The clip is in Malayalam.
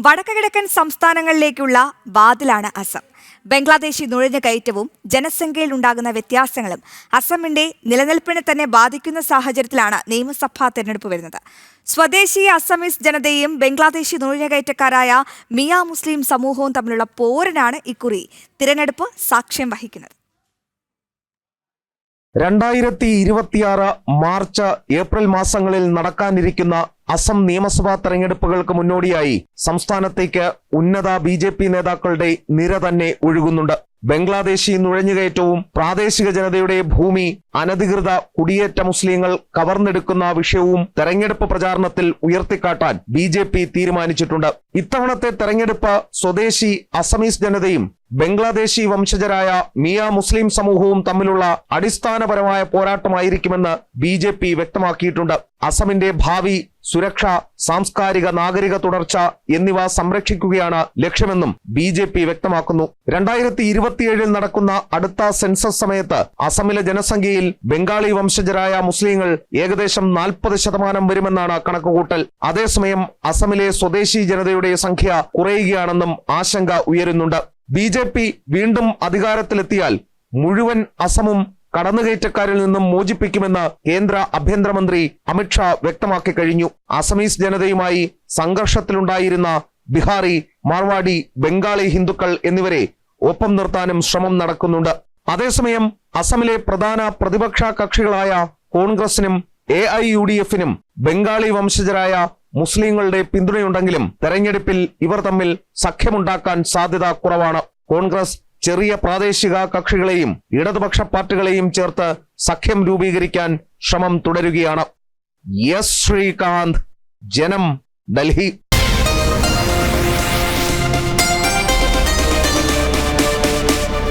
വടക്കുകിഴക്കൻ സംസ്ഥാനങ്ങളിലേക്കുള്ള വാതിലാണ് അസം. ബംഗ്ലാദേശി നുഴഞ്ഞുകയറ്റവും ജനസംഖ്യയിൽ ഉണ്ടാകുന്ന വ്യത്യാസങ്ങളും അസമിന്റെ നിലനിൽപ്പിനെ തന്നെ ബാധിക്കുന്ന സാഹചര്യത്തിലാണ് നിയമസഭാ തെരഞ്ഞെടുപ്പ് വരുന്നത്. സ്വദേശി അസമീസ് ജനതയും ബംഗ്ലാദേശി നുഴഞ്ഞുകയറ്റക്കാരായ മിയ മുസ്ലിം സമൂഹവും തമ്മിലുള്ള പോരിനാണ് ഇക്കുറി തിരഞ്ഞെടുപ്പ് സാക്ഷ്യം വഹിക്കുന്നത്. 2026 മാർച്ച് ഏപ്രിൽ മാസങ്ങളിൽ നടക്കാനിരിക്കുന്ന അസം നിയമസഭാ തെരഞ്ഞെടുപ്പുകൾക്ക് മുന്നോടിയായി സംസ്ഥാനത്തേക്ക് ഉന്നത BJP നേതാക്കളുടെ നിര തന്നെ ഒഴുകുന്നുണ്ട്. ബംഗ്ലാദേശി നുഴഞ്ഞുകയറ്റവും പ്രാദേശിക ജനതയുടെ ഭൂമി അനധികൃത കുടിയേറ്റ മുസ്ലിങ്ങൾ കവർന്നെടുക്കുന്ന വിഷയവും തെരഞ്ഞെടുപ്പ് പ്രചാരണത്തിൽ ഉയർത്തിക്കാട്ടാൻ BJP തീരുമാനിച്ചിട്ടുണ്ട്. ഇത്തവണത്തെ തെരഞ്ഞെടുപ്പ് സ്വദേശി അസമീസ് ജനതയും ബംഗ്ലാദേശി വംശജരായ മിയ മുസ്ലിം സമൂഹവും തമ്മിലുള്ള അടിസ്ഥാനപരമായ പോരാട്ടമായിരിക്കുമെന്ന് BJP വ്യക്തമാക്കിയിട്ടുണ്ട്. അസമിന്റെ ഭാവി, സുരക്ഷ, സാംസ്കാരിക നാഗരിക തുടർച്ച എന്നിവ സംരക്ഷിക്കുകയാണ് ലക്ഷ്യമെന്നും BJP വ്യക്തമാക്കുന്നു. 2027 നടക്കുന്ന അടുത്ത സെൻസസ് സമയത്ത് അസമിലെ ജനസംഖ്യയിൽ ബംഗാളി വംശജരായ മുസ്ലിങ്ങൾ ഏകദേശം 40% വരുമെന്നാണ് കണക്കുകൂട്ടൽ. അതേസമയം അസമിലെ സ്വദേശി ജനതയുടെ സംഖ്യ കുറയുകയാണെന്നും ആശങ്ക ഉയരുന്നുണ്ട്. BJP വീണ്ടും അധികാരത്തിലെത്തിയാൽ മുഴുവൻ അസമും കടന്നുകയറ്റക്കാരിൽ നിന്നും മോചിപ്പിക്കുമെന്ന് കേന്ദ്ര ആഭ്യന്തരമന്ത്രി അമിത്ഷാ വ്യക്തമാക്കി കഴിഞ്ഞു. അസമീസ് ജനതയുമായി സംഘർഷത്തിലുണ്ടായിരുന്ന ബിഹാറി, മാർവാടി, ബംഗാളി ഹിന്ദുക്കൾ എന്നിവരെ ഒപ്പം നിർത്താനും ശ്രമം നടക്കുന്നുണ്ട്. അതേസമയം അസമിലെ പ്രധാന പ്രതിപക്ഷ കക്ഷികളായ കോൺഗ്രസിനും AIUDFനും ബംഗാളി വംശജരായ മുസ്ലിങ്ങളുടെ പിന്തുണയുണ്ടെങ്കിലും തെരഞ്ഞെടുപ്പിൽ ഇവർ തമ്മിൽ സഖ്യമുണ്ടാക്കാൻ സാധ്യത കുറവാണ്. കോൺഗ്രസ് ചെറിയ പ്രാദേശിക കക്ഷികളെയും ഇടതുപക്ഷ പാർട്ടികളെയും ചേർത്ത് സഖ്യം രൂപീകരിക്കാൻ ശ്രമം തുടരുകയാണ്. എസ് ശ്രീകാന്ത്, ജനം, ഡൽഹി.